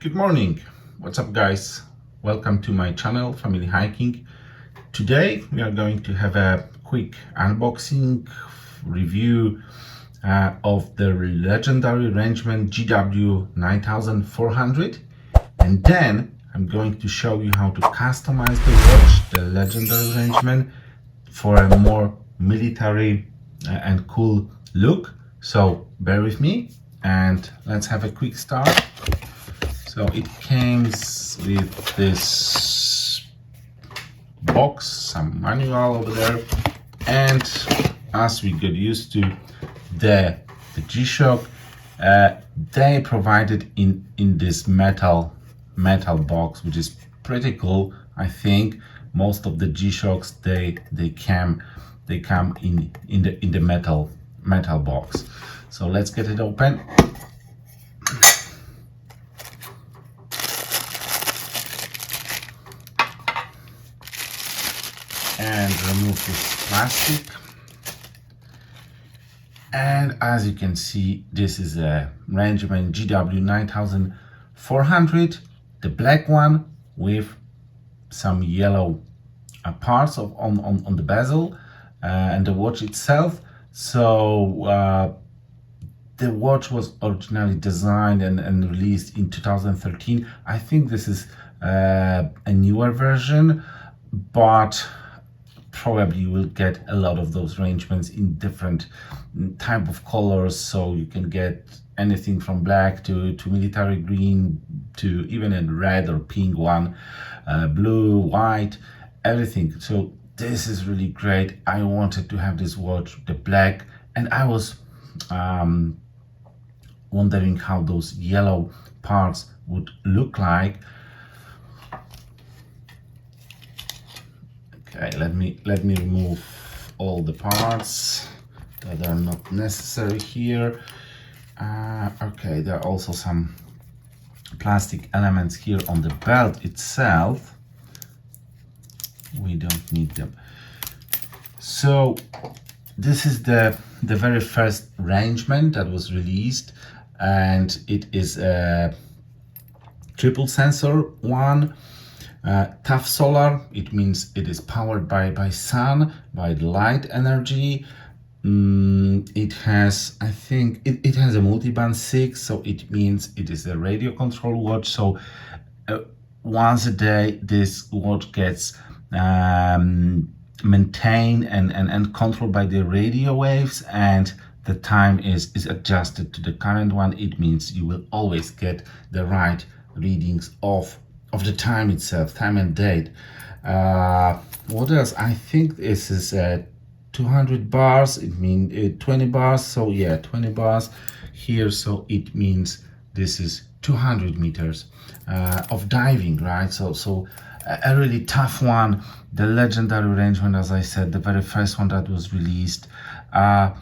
Good morning. What's up, guys? Welcome to my channel, Family Hiking. Today we are going to have a quick unboxing review of the Legendarny Rangeman GW-9400, and then I'm going to show you how to customize the watch, the Legendarny Rangeman, for a more military and cool look. So bear with me and let's have a quick start. So it comes with this box, some manual over there, and as we get used to the G-Shock, they provided in this metal box, which is pretty cool. I think most of the G-Shocks they come in the metal box. So let's get it open. And remove this plastic, and as you can see, this is a Rangeman GW-9400, the black one with some yellow parts on the bezel and the watch itself. So the watch was originally designed and released in 2013. I think this is a newer version, but probably you will get a lot of those Rangemans in different type of colors, so you can get anything from black to military green to even a red or pink one, blue, white, everything. So this is really great. I wanted to have this watch, the black, and I was wondering how those yellow parts would look like. Okay, let me remove all the parts that are not necessary here. Okay, there are also some plastic elements here on the belt itself. We don't need them. So this is the very first Rangeman that was released, and it is a triple sensor one. Tough solar, it means it is powered by sun, by the light energy. It has, I think, it has a multiband 6, so it means it is a radio control watch. So once a day, this watch gets maintained and controlled by the radio waves, and the time is adjusted to the current one. It means you will always get the right readings of the time itself, time and date. What else? I think this is 200 bars. It means 20 bars. So yeah, 20 bars here. So it means this is 200 meters of diving, right? So a really tough one. The Legendarny Rangeman, as I said, the very first one that was released. I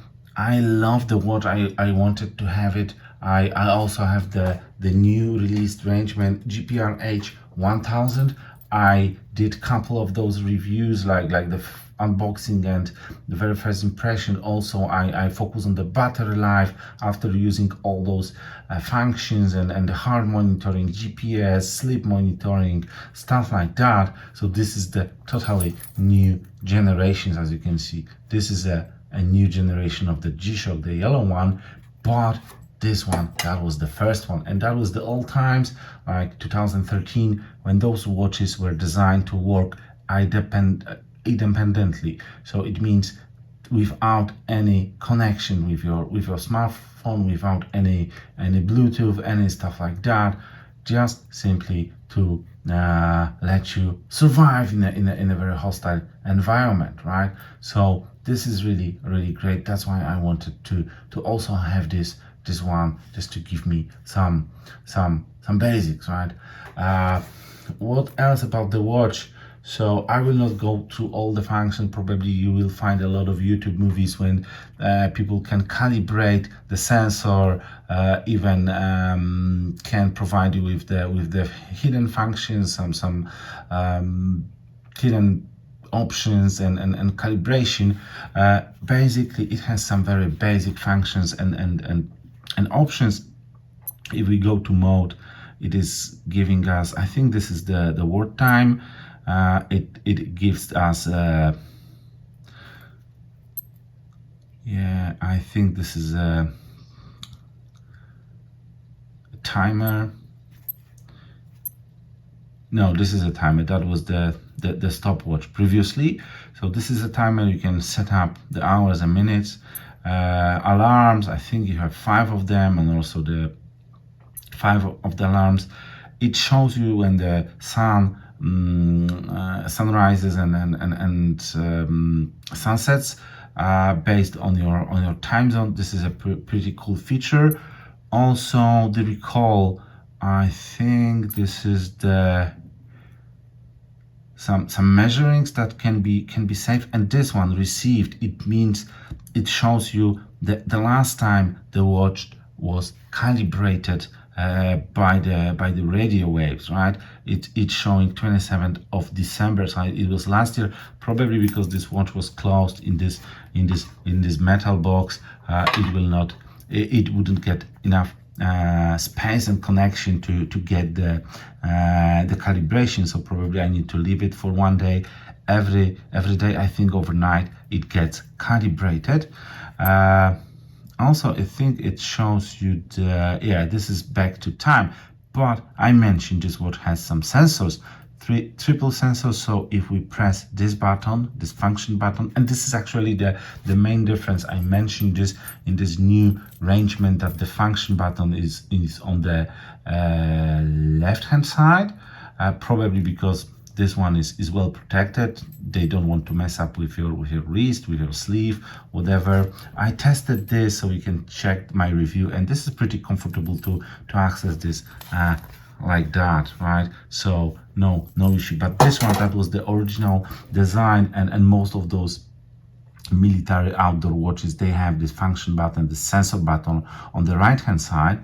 love the watch. I wanted to have it. I also have the new released Rangeman GPR-H1000. I did a couple of those reviews, like the unboxing and the very first impression. Also, I focus on the battery life after using all those functions and the heart monitoring, GPS, sleep monitoring, stuff like that. So this is the totally new generations. As you can see, this is a new generation of the G-Shock, the yellow one, but this one, that was the first one, and that was the old times, like 2013, when those watches were designed to work independently. So it means without any connection with your smartphone, without any Bluetooth, any stuff like that, just simply to let you survive in a very hostile environment, right? So this is really great. That's why I wanted to also have this one, just to give me some basics, right? What else about the watch? So I will not go through all the functions. Probably you will find a lot of YouTube movies when people can calibrate the sensor, even can provide you with the hidden functions, some hidden options and calibration. Basically, it has some very basic functions and options. If we go to mode, it is giving us, I think this is the word time. It gives us yeah, I think this is a timer. No, this is a timer. That was the stopwatch previously. So this is a timer. You can set up the hours and minutes. Alarms, I think you have 5 of them, and also the 5 of the alarms. It shows you when the sun rises and sunsets based on your time zone. This is a pretty cool feature. Also the recall, I think this is the some measurings that can be saved, and this one received, it means it shows you the last time the watch was calibrated by the radio waves, right? It's showing 27th of December, so it was last year, probably because this watch was closed in this metal box. It wouldn't get enough space and connection to get the calibration, so probably I need to leave it for one day. Every day, I think overnight it gets calibrated. Also, I think it shows you this is back to time, but I mentioned this watch has some sensors, triple sensors. So if we press this button, this function button, and this is actually the main difference. I mentioned this in this new Rangeman, that the function button is on the left hand side, probably because this one is well protected. They don't want to mess up with your wrist, with your sleeve, whatever. I tested this so you can check my review, and this is pretty comfortable to access this like that, right? So no issue. But this one, that was the original design, and most of those military outdoor watches, they have this function button, the sensor button on the right hand side.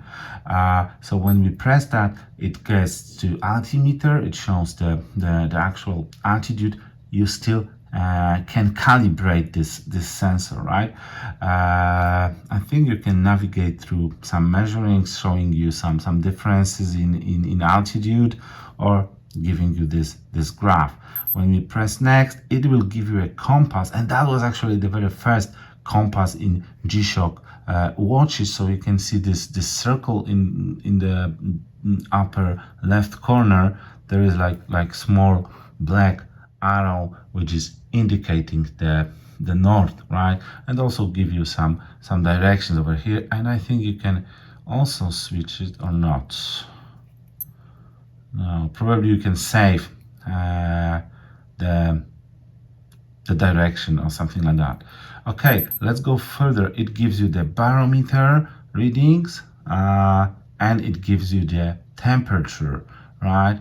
So when we press that, it gets to altimeter. It shows the actual altitude. You still can calibrate this sensor, right? I think you can navigate through some measurings, showing you some differences in altitude, or giving you this graph. When we press next, it will give you a compass, and that was actually the very first compass in G-Shock watches. So you can see this circle in the upper left corner. There is like small black arrow which is indicating the north, right? And also give you some directions over here. And I think you can also switch it or not. No, probably you can save the direction or something like that. Okay, let's go further. It gives you the barometer readings, and it gives you the temperature, right?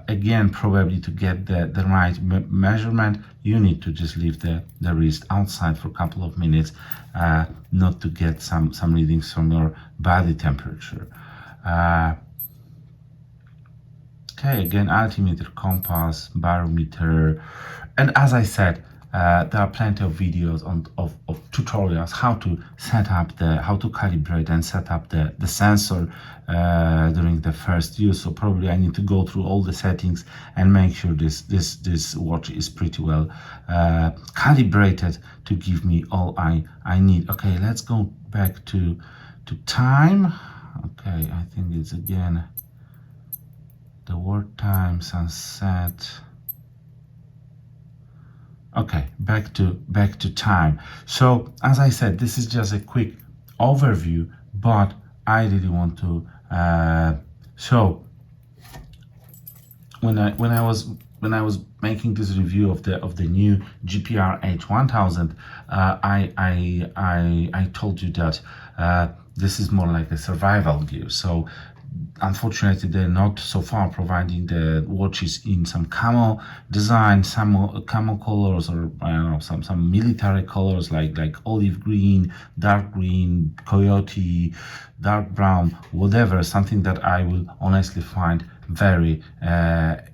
Again, probably to get the right measurement, you need to just leave the wrist outside for a couple of minutes, not to get some readings from your body temperature. Okay, again, altimeter, compass, barometer, and as I said, there are plenty of videos of tutorials how to set up how to calibrate and set up the sensor during the first use. So probably I need to go through all the settings and make sure this watch is pretty well calibrated to give me all I need. Okay, let's go back to time. Okay, I think it's again the word time, sunset. Okay, back to time. So as I said, this is just a quick overview, but I really want to show when I was making this review of the new GPR-H1000, I told you that this is more like a survival gear. So unfortunately, they're not so far providing the watches in some camo design, some camo colors, or I don't know, some military colors like olive green, dark green, coyote, dark brown, whatever, something that I will honestly find very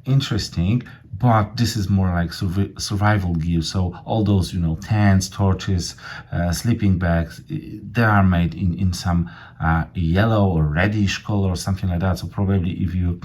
interesting. But this is more like survival gear. So all those, you know, tents, torches, sleeping bags, they are made in some yellow or reddish color or something like that. So probably if you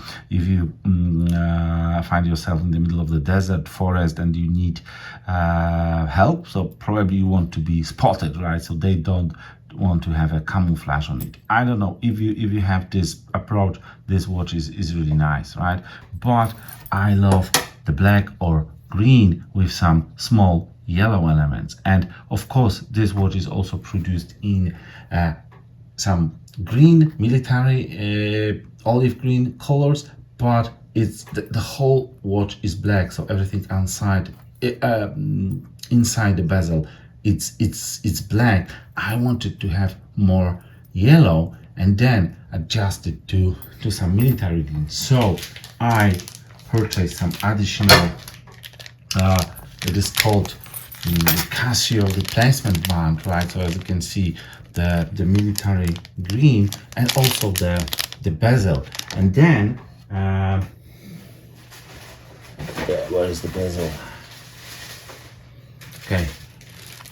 find yourself in the middle of the desert, forest, and you need help, so probably you want to be spotted, right? So they don't want to have a camouflage on it. I don't know if you have this approach, this watch is really nice, right? But I love the black or green with some small yellow elements. And of course, this watch is also produced in some green, military, olive green colors, but it's the whole watch is black, so everything inside the bezel, it's black. I wanted to have more yellow and then adjust it to some military green. So I purchased some additional it is called Casio replacement band, right? So as you can see, the military green and also the bezel. And then where is the bezel? Okay,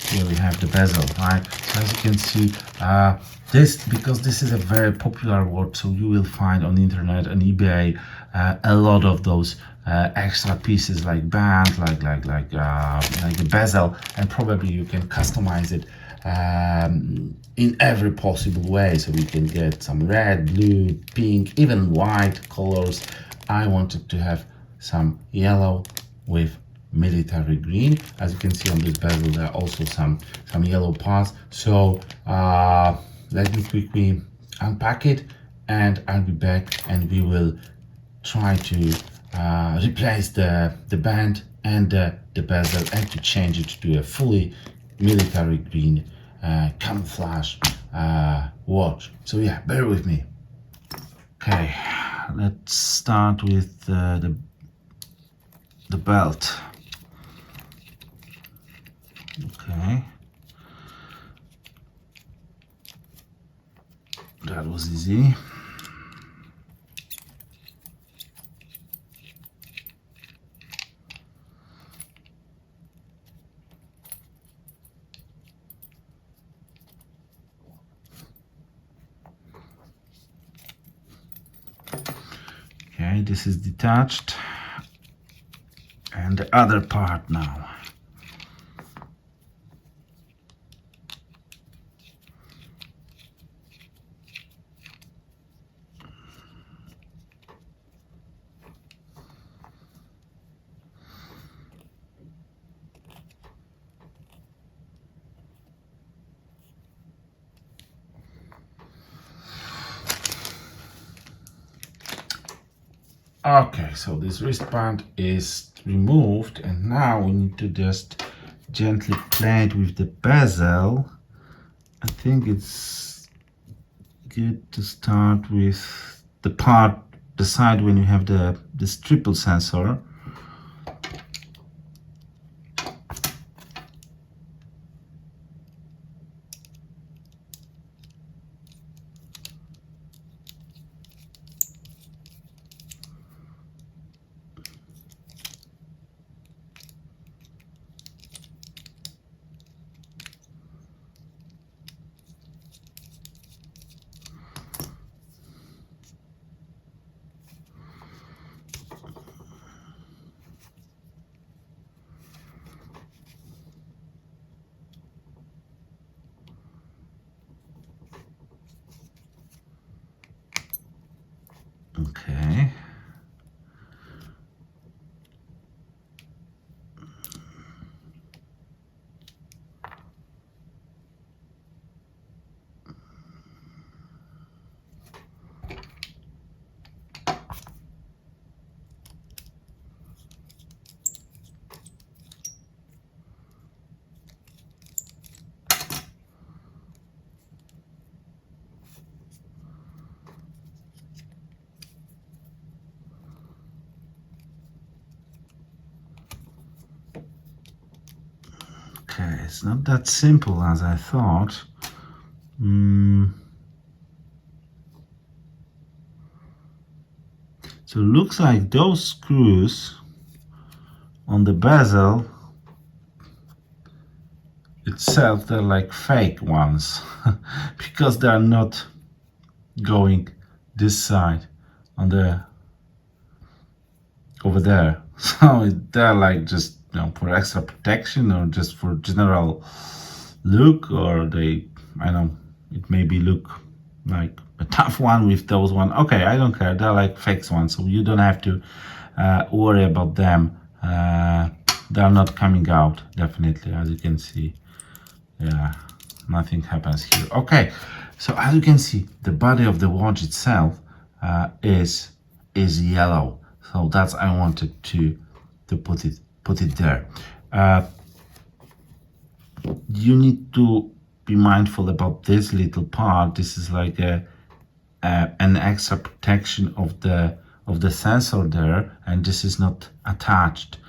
here we have the bezel, right? So as you can see, because this is a very popular watch, so you will find on the internet and eBay a lot of those extra pieces like band, like the bezel, and probably you can customize it in every possible way. So we can get some red, blue, pink, even white colors. I wanted to have some yellow with military green. As you can see on this bezel, there are also some yellow parts. So let me quickly unpack it and I'll be back and we will try to replace the band and the bezel and to change it to a fully military green camouflage watch. So yeah, bear with me. Okay, let's start with the belt. Okay, that was easy. Okay, this is detached, and the other part now. Okay, so this wristband is removed and now we need to just gently play it with the bezel. I think it's good to start with the side when you have this triple sensor. Okay. Okay, it's not that simple as I thought. So it looks like those screws on the bezel itself, they're like fake ones because they're not going this side on the over there. So they're like just, you know, for extra protection or just for general look, or they, I know, it maybe look like a tough one with those one. Okay, I don't care, they're like fake ones, so you don't have to worry about them. They're not coming out, definitely, as you can see. Yeah, nothing happens here. Okay, so as you can see, the body of the watch itself is yellow. So that's, I wanted to put it there. You need to be mindful about this little part. This is like an extra protection of the sensor there, and this is not attached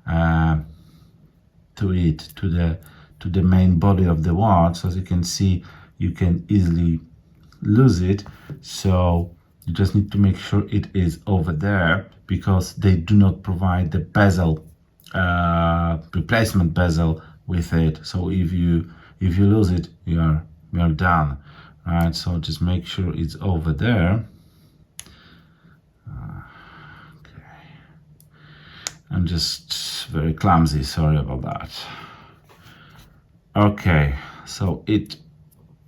to it, to the main body of the watch. So as you can see, you can easily lose it. So you just need to make sure it is over there, because they do not provide the bezel, replacement bezel with it. So if you lose it, you're done. All right, so just make sure it's over there. Okay, I'm just very clumsy, sorry about that. Okay, so it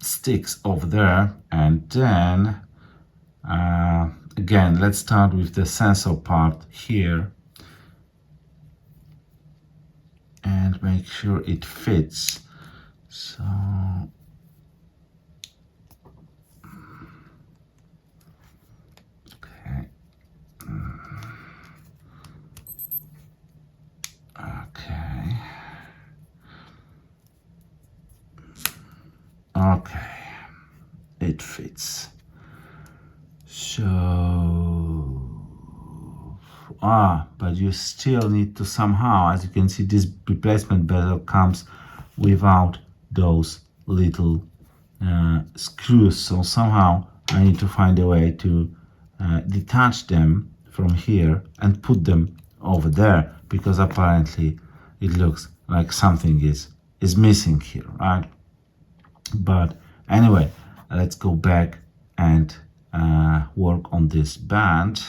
sticks over there, and then again, let's start with the sensor part here and make sure it fits. So okay, okay, okay, it fits. So but you still need to somehow, as you can see, this replacement bezel comes without those little screws. So somehow I need to find a way to detach them from here and put them over there, because apparently it looks like something is missing here, right? But anyway, let's go back and work on this band.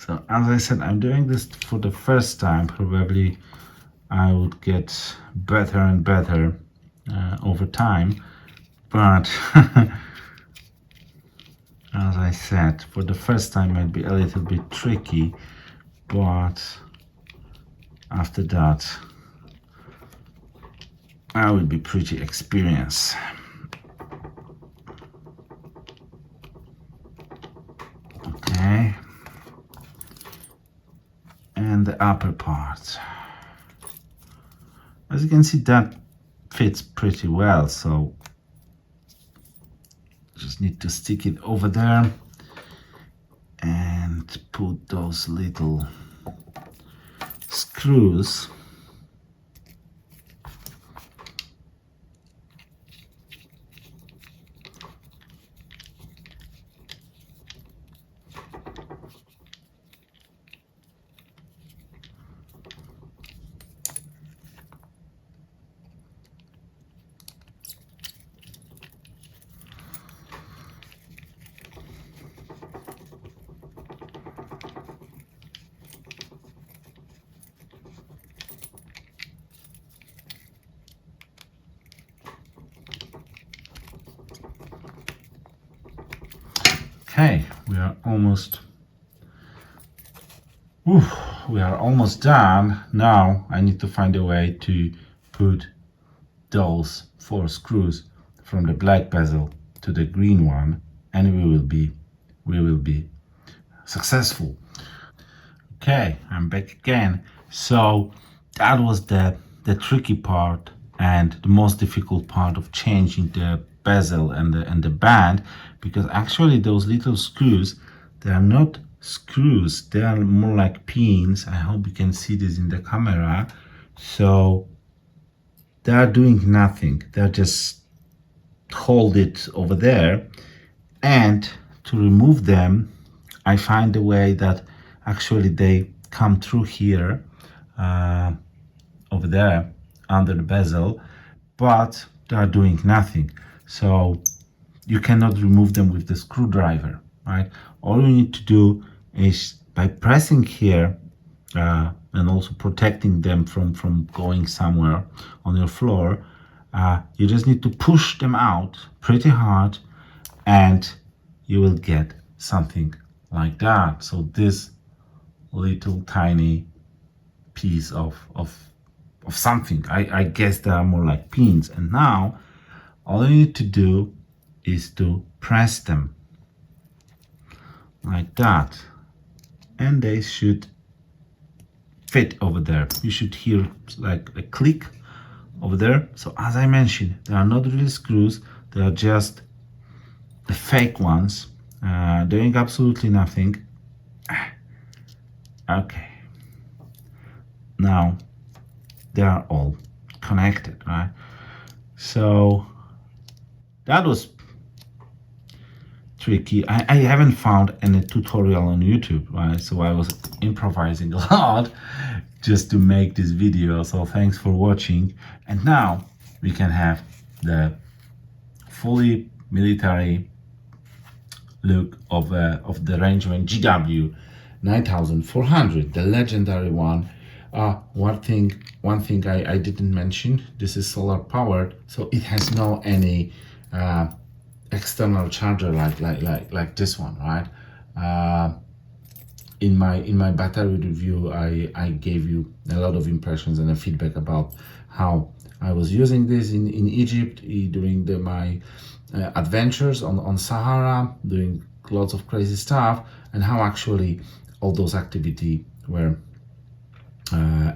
So as I said, I'm doing this for the first time. Probably I would get better and better over time. But as I said, for the first time might be a little bit tricky. But after that, I will be pretty experienced. Okay. And the upper part. As you can see, that fits pretty well, so just need to stick it over there and put those little screws. Okay, we are almost we are almost done. Now I need to find a way to put those 4 screws from the black bezel to the green one, and we will be successful. Okay, I'm back again. So that was the tricky part and the most difficult part of changing the bezel and the band, because actually those little screws, they are not screws, they are more like pins. I hope you can see this in the camera. So they are doing nothing, they're just hold it over there. And to remove them, I find a way that actually they come through here, over there under the bezel, but they are doing nothing. So you cannot remove them with the screwdriver, right? All you need to do is by pressing here and also protecting them from going somewhere on your floor, you just need to push them out pretty hard and you will get something like that. So this little tiny piece of something, I guess they are more like pins. And now all you need to do is to press them like that, and they should fit over there. You should hear like a click over there. So as I mentioned, they are not really screws, they are just the fake ones, doing absolutely nothing. Okay, now they are all connected, right? So that was tricky. I haven't found any tutorial on YouTube, right? So I was improvising a lot just to make this video. So thanks for watching. And now we can have the fully military look of the Rangeman GW-9400, the legendary one. One thing I didn't mention, this is solar powered, so it has no any external charger like this one, right? In my battery review, I gave you a lot of impressions and a feedback about how I was using this in Egypt during my adventures on Sahara, doing lots of crazy stuff, and how actually all those activity were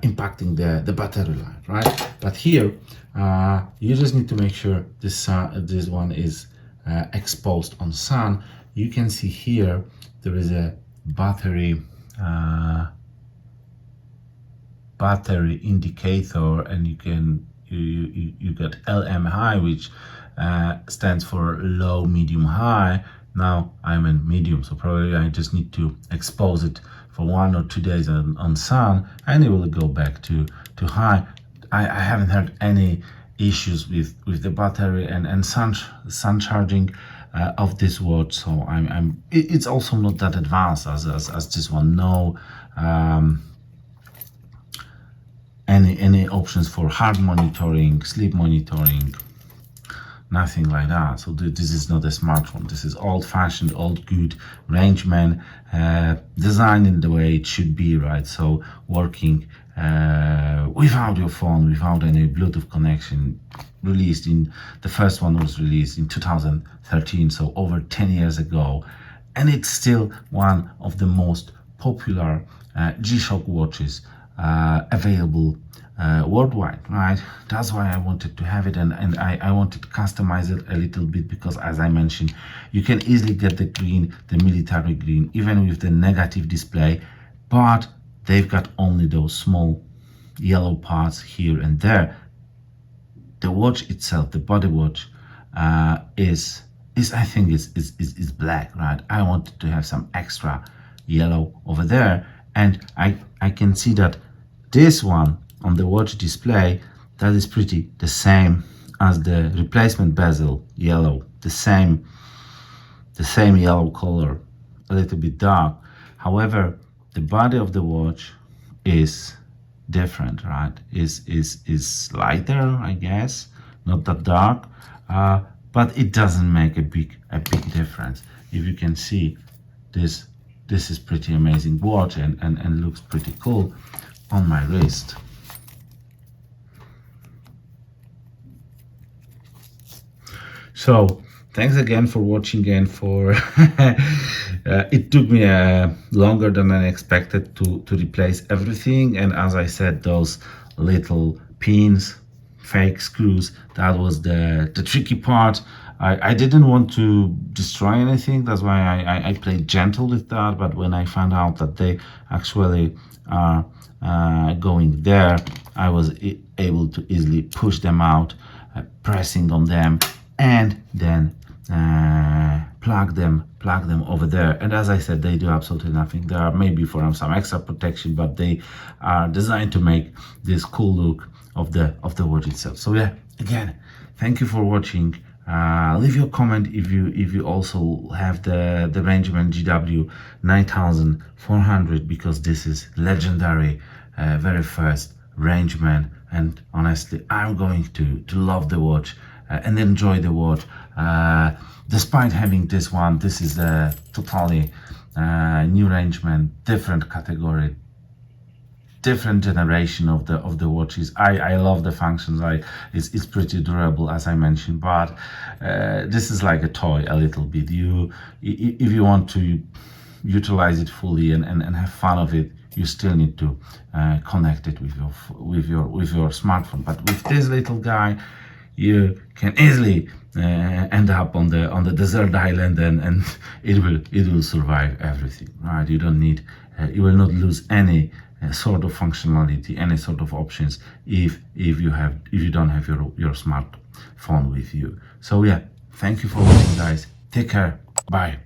impacting the battery life, right? But here you just need to make sure this one is exposed on sun. You can see here there is a battery indicator, and you got LM high, which stands for low, medium, high. Now I'm in medium, so probably I just need to expose it for 1 or 2 days on sun, and it will go back to high. I haven't had any issues with the battery and sun charging of this watch, so it's also not that advanced as this one. No any options for heart monitoring, sleep monitoring, nothing like that. So this is not a smartphone. This is old-fashioned, old good Rangeman, designed in the way it should be, right? So working without your phone, without any Bluetooth connection. The first one was released in 2013, so over 10 years ago, and it's still one of the most popular G-Shock watches available worldwide, right? That's why I wanted to have it, and I wanted to customize it a little bit, because as I mentioned, you can easily get the green, the military green, even with the negative display, but they've got only those small yellow parts here and there. The watch itself, the body watch, is I think is black, right? I wanted to have some extra yellow over there, and I can see that this one on the watch display, that is pretty the same as the replacement bezel yellow, the same yellow color, a little bit dark. However, the body of the watch is different, right? Is lighter, I guess, not that dark, but it doesn't make a big difference. If you can see, this this is pretty amazing watch and looks pretty cool on my wrist. So thanks again for watching and for it took me longer than I expected to replace everything, and as I said, those little pins, fake screws, that was the tricky part. I didn't want to destroy anything, that's why I played gentle with that, but when I found out that they actually are going there, I was able to easily push them out, pressing on them, and then plug them over there. And as I said, they do absolutely nothing. They are maybe for some extra protection, but they are designed to make this cool look of the watch itself. So yeah, again, thank you for watching. Leave your comment if you also have the RANGEMAN GW-9400, because this is legendary, very first Rangeman, and honestly I'm going to love the watch and enjoy the watch. Despite having this one, this is a totally new Rangeman, different category, different generation of the watches. I love the functions. It's pretty durable, as I mentioned, but this is like a toy a little bit. If you want to utilize it fully and have fun of it, you still need to connect it with your smartphone. But with this little guy, you can easily end up on the desert island, and it will survive everything, right? You don't need, you will not lose any sort of functionality, any sort of options if you don't have your smartphone with you. So yeah, thank you for watching, guys. Take care. Bye.